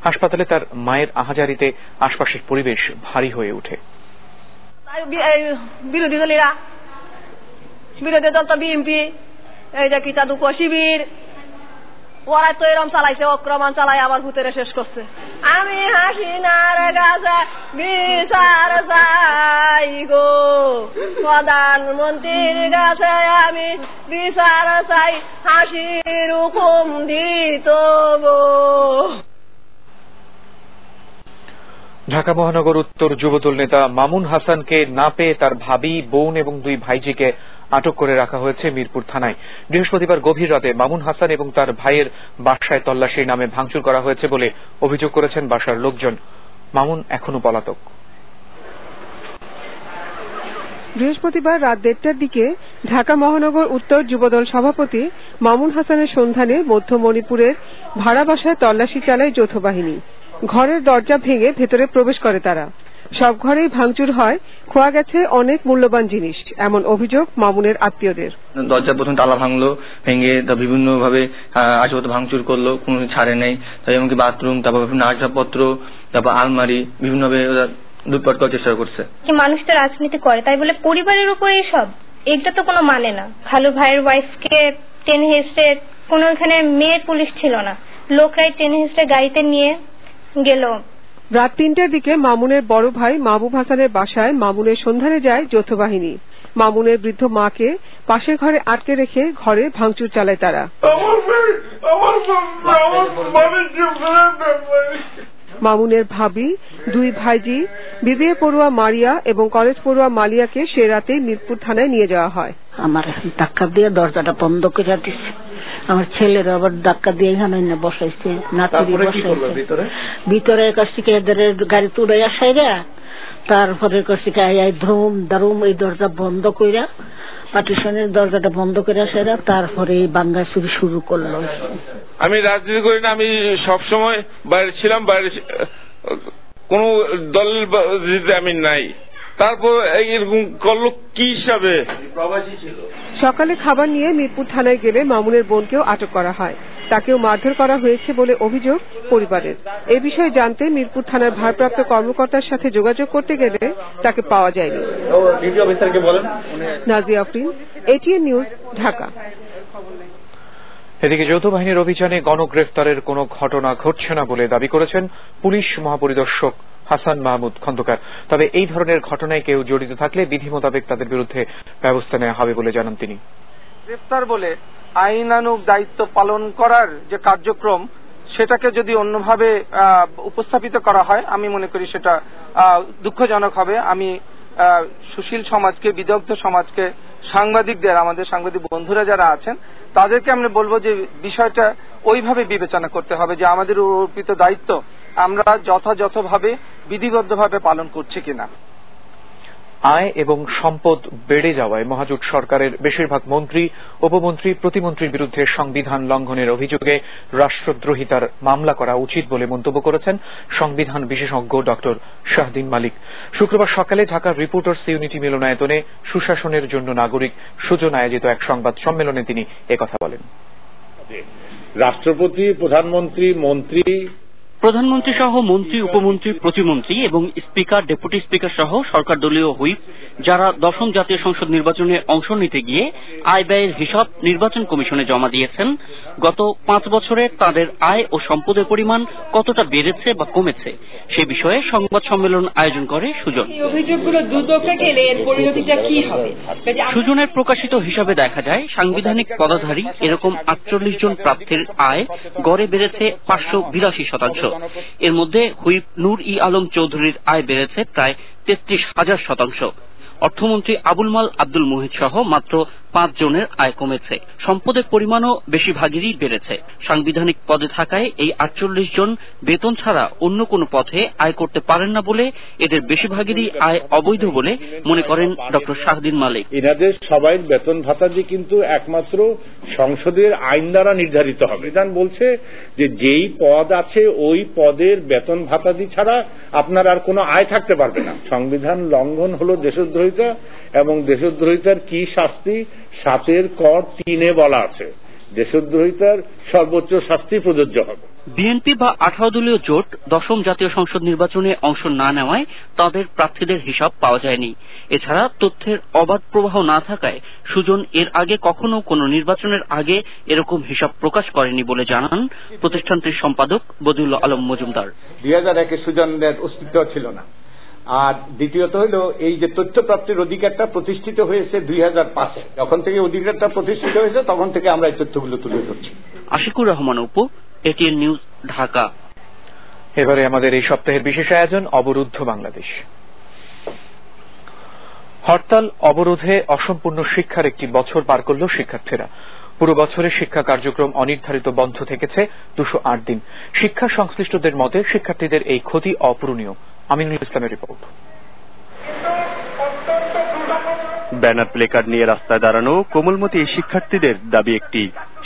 হাসপাতালে তার মায়ের আহাজারিতে আশপাশের পরিবেশ ভারী হয়ে ওঠে। বিরোধী দলীরা, বিরোধী দল তো বিএনপি, এই যে কিতা দুঃখ শিবির, ওরাই তো এরম চালাইছে, অক্রমণ চালাই আবার ভূতেরে শেষ করছে। আমি হাসিনার কাছে বিচার চাই গো, প্রধানমন্ত্রীর কাছে আমি বিচার চাই, হাসির হুকুম দিত গো। ঢাকা মহানগর উত্তর যুবদল নেতা মামুন হাসানকে না পেয়ে তার ভাবি, বোন এবং দুই ভাইজিকে আটক করে রাখা হয়েছে মিরপুর থানায়। বৃহস্পতিবার গভীর রাতে মামুন হাসান এবং তার ভাইয়ের বাসায় তল্লাশির নামে ভাঙচুর করা হয়েছে বলে অভিযোগ করেছেন বাসার লোকজন। মামুন এখনো পলাতক। বৃহস্পতিবার রাত 1টার দিকে ঢাকা মহানগর উত্তর যুবদল সভাপতি মামুন হাসানের সন্ধানে মধ্য মণিপুরের ভাড়া বাসায় তল্লাশি চালায় যৌথ বাহিনী। ঘরের দরজা ভেঙে ভেতরে প্রবেশ করে তারা। সব ঘরেই ভাঙচুর হয়, খোয়া গেছে অনেক মূল্যবান জিনিস, এমন অভিযোগ মামুনের আত্মীয়দের। দরজা প্রথম তালা ভাঙলো, ভেঙে বিভিন্ন ভাবে আসবাবপত্র ভাঙচুর করলো, কোনো ছাড়ে নেই। এমনকি বাথরুম, তারপর বিভিন্ন আসবাবপত্র, তারপর আলমারি বিভিন্নভাবে লুটপাট করার চেষ্টা করছে। মানুষ তো রাজনীতি করে তাই বলে পরিবারের উপরে এসব, এটা তো কোনো মানে না। খালু ভাইয়ের ওয়াইফকে টেনে হেসড়ে, কোনো এখানে মেয়ে পুলিশ ছিল না, লোকরাই টেনে হেসড়ে গাড়িতে নিয়ে গেল। রাত 3টার দিকে মামুনের বড় ভাই মাহবুব হাসানের বাসায় মামুনের সন্ধানে যায় যৌথ বাহিনী। মামুনের বৃদ্ধ মাকে পাশের ঘরে আটকে রেখে ঘরে ভাঙচুর চালায় তারা। মামুনের ভাবি, দুই ভাইজি, বিবিএ পড়ুয়া মারিয়া এবং কলেজ পড়ুয়া মালিয়াকে সে রাতেই মিরপুর থানায় নিয়ে যাওয়া হয়। আমার ধাক্কা দিয়ে দরজাটা বন্ধ করে দিচ্ছে, আমার ছেলের আবার ধাক্কা দিয়ে এখানে বসাইছে, নাতি বসাইছে ভিতরে। কাছ থেকে এদের গাড়ি তুলে আসাইরা, তারপরে কাছ থেকে ধুম দারুম এই দরজা বন্ধ কইরা, পার্টিশনের দরজাটা বন্ধ করে আসাইরা, তারপরে বাঙ্গা চুরি শুরু করলো। আমি রাজনীতি করি না, আমি সবসময় বাইরে ছিলাম, বাইরে কোন দলের আমি নাই। তারপর এরকম করলো কি হিসাবে? প্রবাসী ছিল। সকালে খাবার নিয়ে মিরপুর থানায় গেলে মামুনের বোনকেও আটক করা হয়, তাকেও মারধর করা হয়েছে বলে অভিযোগ পরিবারের। এ বিষয়ে জানতে মিরপুর থানার ভারপ্রাপ্ত কর্মকর্তার সাথে যোগাযোগ করতে গেলে তাকে পাওয়া যায়নি। Nazia Afrin, ATN news, Dhaka. এদিকে যৌথ বাহিনীর অভিযানে গণগ্রেফতারের কোন ঘটনা ঘটছে না বলে দাবি করেছেন পুলিশ মহাপরিদর্শক হাসান মাহমুদ খন্দকার। তবে এই ধরনের ঘটনায় কেউ জড়িত থাকলে বিধি মোতাবেক তাদের বিরুদ্ধে ব্যবস্থা নেওয়া হবে বলে জানান তিনি। গ্রেফতার বলে আইনানুগ দায়িত্ব পালন করার যে কার্যক্রম, সেটাকে যদি অন্যভাবে উপস্থাপিত করা হয়, আমি মনে করি সেটা দুঃখজনক হবে। আমি সুশীল সমাজকে, বিদগ্ধ সমাজকে, সাংবাদিকদের, আমাদের সাংবাদিক বন্ধুরা যারা আছেন, তাদেরকে আমি বলবো যে বিষয়টা ওইভাবে বিবেচনা করতে হবে যে আমাদের অর্পিত দায়িত্ব আমরা যথাযথভাবে বিধিবদ্ধভাবে পালন করছি কিনা। আয় এবং সম্পদ বেড়ে যাওয়ায় মহাজোট সরকারের বেশিরভাগ মন্ত্রী, উপমন্ত্রী, প্রতিমন্ত্রীর বিরুদ্ধে সংবিধান লঙ্ঘনের অভিযোগে রাষ্ট্রদ্রোহিতার মামলা করা উচিত বলে মন্তব্য করেছেন সংবিধান বিশেষজ্ঞ ডক্টর শাহদিন মালিক। শুক্রবার সকালে ঢাকার রিপোর্টার্স ইউনিটি মিলনায়তনে সুশাসনের জন্য নাগরিক সুজন আয়োজিত এক সংবাদ সম্মেলনে তিনি একথা বলেন। রাষ্ট্রপতি, প্রধানমন্ত্রী, মন্ত্রী, প্রধানমন্ত্রী সহ মন্ত্রী, উপমন্ত্রী, প্রতিমন্ত্রী এবং স্পিকার, ডেপুটি স্পিকার সহ সরকার দলীয় হুইপ যারা 10ম জাতীয় সংসদ নির্বাচনে অংশ নিতে গিয়ে আয় ব্যয়ের হিসাব নির্বাচন কমিশনে জমা দিয়েছেন, গত 5 বছরে তাদের আয় ও সম্পদের পরিমাণ কতটা বেড়েছে বা কমেছে সে বিষয়ে সংবাদ সম্মেলন আয়োজন করে সুজন। অভিযোগগুলো দুদকে গেলে এর পরিণতিটা কি হবে? সুজনের প্রকাশিত হিসাবে দেখা যায় সাংবিধানিক পদাধারী এরকম 48 জন প্রার্থীর আয় গড়ে বেড়েছে 582%। এর মধ্যে হুইপ নূর ই আলম চৌধুরীর আয় বেড়েছে প্রায় 33,000%। অর্থমন্ত্রী আবুল মাল আব্দুল মুহিত সহ মাত্র 5 জনের আয় কমেছে। সম্পদের পরিমাণও বেশিরভাগেরই বেড়েছে। সাংবিধানিক পদে থাকায় এই 48 জন বেতন ছাড়া অন্য কোনো পথে আয় করতে পারেন না বলে এদের বেশিরভাগেরই আয় অবৈধ বলে মনে করেন ডক্টর শাহদিন মালিক। এনাদের সবাই বেতন ভাতাদি কিন্তু একমাত্র সংসদের আইন দ্বারা নির্ধারিত হবে। সংবিধান বলছে যে যেই পদ আছে ওই পদের বেতন ভাতাদি ছাড়া আপনার আর কোনো আয় থাকতে পারবে না। সংবিধান লঙ্ঘন হলো দেশদ্রোহিতা, এবং দেশদ্রোহিতার কি শাস্তি 7-এর ক 3-এ বলা আছে দেশদ্রোহিতার সর্বোচ্চ শাস্তি প্রযোজ্য হবে। বিএনপি বা 18 দলীয় জোট 10ম জাতীয় সংসদ নির্বাচনে অংশ না নেওয়ায় তাদের প্রার্থীদের হিসাব পাওয়া যায়নি। এছাড়া তথ্যের অবাধ প্রবাহ না থাকায় সুজন এর আগে কখনো কোনো নির্বাচনের আগে এরকম হিসাব প্রকাশ করেনি বলে জানান প্রতিষ্ঠানটির সম্পাদক বদিউল আলম মজুমদার। 2001-এ সুজনের অস্তিত্ব ছিল না। আর দ্বিতীয়ত হলো এই যে তথ্য প্রাপ্তির অধিকারটা প্রতিষ্ঠিত হয়েছে 2005-এ, যখন থেকে অধিকারটা প্রতিষ্ঠিত হয়েছে তখন থেকে আমরা এই তথ্যগুলো তুলে ধরছি। Ashikur Rahman Apu, ATN news, Dhaka. এবারে আমাদের এই সপ্তাহের বিশেষ আয়োজন অবরুদ্ধ বাংলাদেশ। হরতাল অবরোধে অসম্পূর্ণ শিক্ষার একটি বছর পার করল শিক্ষার্থীরা। পুরো বছরে শিক্ষা কার্যক্রম অনির্ধারিত বন্ধ থেকেছে 208 দিন। শিক্ষা সংশ্লিষ্টদের মতে শিক্ষার্থীদের এই ক্ষতি অপূরণীয়। আমিনুল ইসলামের রিপোর্ট। ব্যানার প্লেকার্ড নিয়ে রাস্তায় দাঁড়ানো কোমলমতি এই শিক্ষার্থীদের দাবি একটি,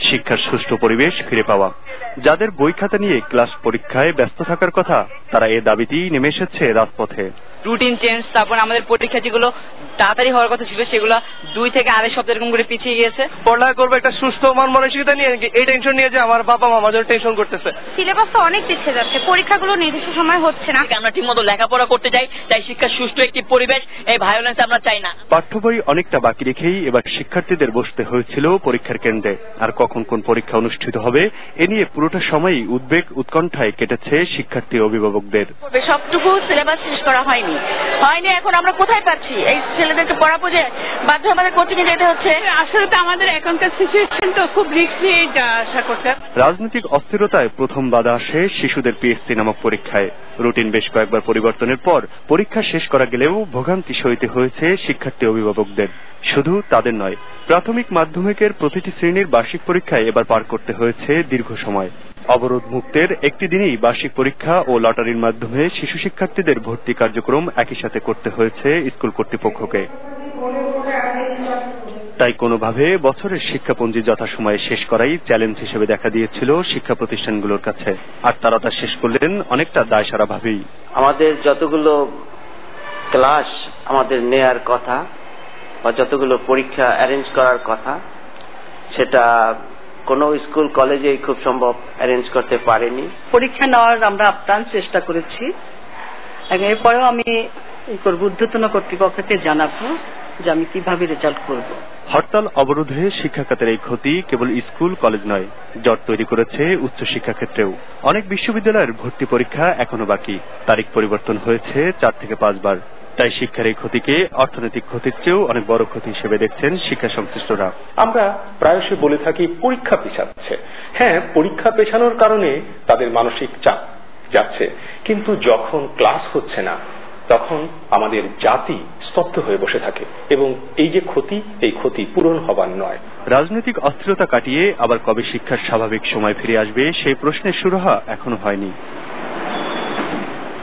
শিক্ষার সুষ্ঠু পরিবেশ ফিরে পাওয়া। যাদের বই খাতা নিয়ে ক্লাস পরীক্ষায় ব্যস্ত থাকার কথা, তারা এ দাবিতেই নেমে এসেছে রাজপথে। রুটিন চেঞ্জ, তারপর আমাদের পরীক্ষা যেগুলো তাড়াতাড়ি হওয়ার কথা ছিল সেগুলো 2 থেকে আড়াই সপ্তাহ এরকম করে পিছিয়ে গিয়েছে। পড়ালেখা করবো একটা সুস্থ মন মানসিকতা নিয়ে, এই টেনশন নিয়ে যে আমার বাবা মা আমাদের টেনশন করতেছে। সিলেবাস তো অনেক পিছিয়ে যাচ্ছে, পরীক্ষাগুলো নির্দিষ্ট সময় হচ্ছে না। আমরা ঠিক মতো লেখাপড়া করতে চাই, তাই শিক্ষার সুষ্ঠু একটি পরিবেশ, এই ভায়োলেন্স আমরা চাই না। পাঠ্য বই অনেকটা বাকি রেখেই এবার শিক্ষার্থীদের বসতে হয়েছিল পরীক্ষার কেন্দ্রে। আর কখন কোন পরীক্ষা অনুষ্ঠিত হবে এ নিয়ে পুরোটা সময়ই উদ্বেগ উৎকণ্ঠায় কেটেছে শিক্ষার্থী অভিভাবকদের। সবটুকু সিলেবাস শেষ করা হয়নি। এখন আমরা কোথায় পাচ্ছি এই ছেলেদেরকে পড়াবো যে বাধ্য আমাদের কোচিং এ যেতে হচ্ছে। আসলে তো আমাদের এখনকার সিচুয়েশন তো খুব রিস্কি আশা করছে। রাজনৈতিক অস্থিরতায় প্রথম বাধা আসে শিশুদের পিএসসি নামক পরীক্ষায়। রুটিন বেশ কয়েকবার পরিবর্তনের পর পরীক্ষা শেষ করা গেলেও ভোগান্তি সইতে হয়েছে শিক্ষার্থী অভিভাবকদের। শুধু তাদের নয়, প্রাথমিক মাধ্যমিকের প্রতিটি শ্রেণীর বার্ষিক পরীক্ষায় এবার পার করতে হয়েছে দীর্ঘ সময়। অবরোধ মুক্তের একটি দিনেই বার্ষিক পরীক্ষা ও লটারির মাধ্যমে শিশু শিক্ষার্থীদের ভর্তি কার্যক্রম একই সাথে করতে হয়েছে স্কুল কর্তৃপক্ষকে। তাই কোনোভাবে বছরের শিক্ষাপঞ্জি যথাসময়ে শেষ করাই চ্যালেঞ্জ হিসেবে দেখা দিয়েছিল শিক্ষা প্রতিষ্ঠানগুলোর কাছে। আর তারা তা শেষ করলেন অনেকটা দায়সারা ভাবেই। আমাদের যতগুলো ক্লাস আমাদের নেয়ার কথা বা যতগুলো পরীক্ষা অ্যারেঞ্জ করার কথা, সেটা কোনো স্কুল কলেজে খুব সম্ভব অ্যারেঞ্জ করতে পারেনি। পরীক্ষা নেওয়ার আমরা আপ্রাণ চেষ্টা করেছি। এরপরেও আমি ঊর্ধ্বতন কর্তৃপক্ষকে জানাবো যে আমি কিভাবে রেজাল্ট করব। হরতাল অবরোধে শিক্ষা খাতের এই ক্ষতি কেবল স্কুল কলেজ নয়, জট তৈরি করেছে উচ্চশিক্ষা ক্ষেত্রেও। অনেক বিশ্ববিদ্যালয়ের ভর্তি পরীক্ষা এখনো বাকি, তারিখ পরিবর্তন হয়েছে 4 থেকে 5 বার। তাই শিক্ষার এই ক্ষতিকে অর্থনৈতিক ক্ষতির চেয়েও অনেক বড় ক্ষতি হিসেবে দেখছেন শিক্ষা সংশ্লিষ্টরা। আমরা প্রায়শই বলে থাকি পরীক্ষা পেছাচ্ছে। হ্যাঁ, পরীক্ষা পেছানোর কারণে তাদের মানসিক চাপ যাচ্ছে, কিন্তু যখন ক্লাস হচ্ছে না তখন আমাদের জাতি স্তব্ধ হয়ে বসে থাকে এবং এই যে ক্ষতি, এই ক্ষতি পূরণ হবার নয়। রাজনৈতিক অস্থিরতা কাটিয়ে আবার কবে শিক্ষার স্বাভাবিক সময় ফিরে আসবে সেই প্রশ্নের সুরাহা এখনো হয়নি।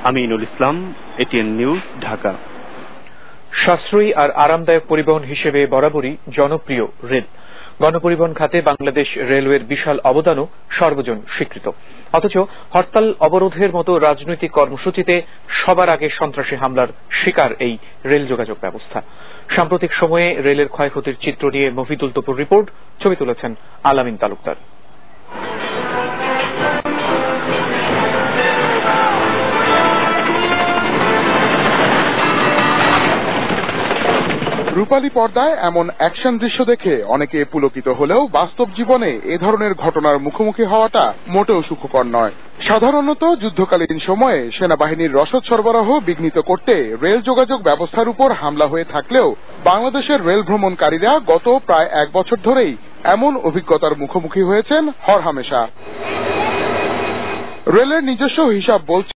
Aminul Islam, ATN news, Dhaka. সাশ্রয়ী আর আরামদায়ক পরিবহন হিসেবে বরাবরই জনপ্রিয় রেল। গণপরিবহন খাতে বাংলাদেশ রেলওয়ের বিশাল অবদানও সর্বজন স্বীকৃত। অথচ হরতাল অবরোধের মতো রাজনৈতিক কর্মসূচিতে সবার আগে সন্ত্রাসী হামলার শিকার এই রেল যোগাযোগ ব্যবস্থা। সাম্প্রতিক সময়ে রেলের ক্ষয়ক্ষতির চিত্র নিয়ে মফিদুল তপুর রিপোর্ট, ছবি তুলেছেন আলামিন তালুকদার। রূপালী পর্দায় এমন অ্যাকশন দৃশ্য দেখে অনেকে পুলকিত হলেও বাস্তব জীবনে এ ধরনের ঘটনার মুখোমুখি হওয়াটা মোটেও সুখকর নয়। সাধারণত যুদ্ধকালীন সময়ে সেনাবাহিনীর রসদ সরবরাহ বিঘ্নিত করতে রেল যোগাযোগ ব্যবস্থার উপর হামলা হয়ে থাকলেও বাংলাদেশের রেল ভ্রমণকারীরা গত প্রায় 1 বছর ধরেই এমন অভিজ্ঞতার মুখোমুখি হয়েছেন হরহামেশা। রেলের নিজস্ব হিসাব বলছে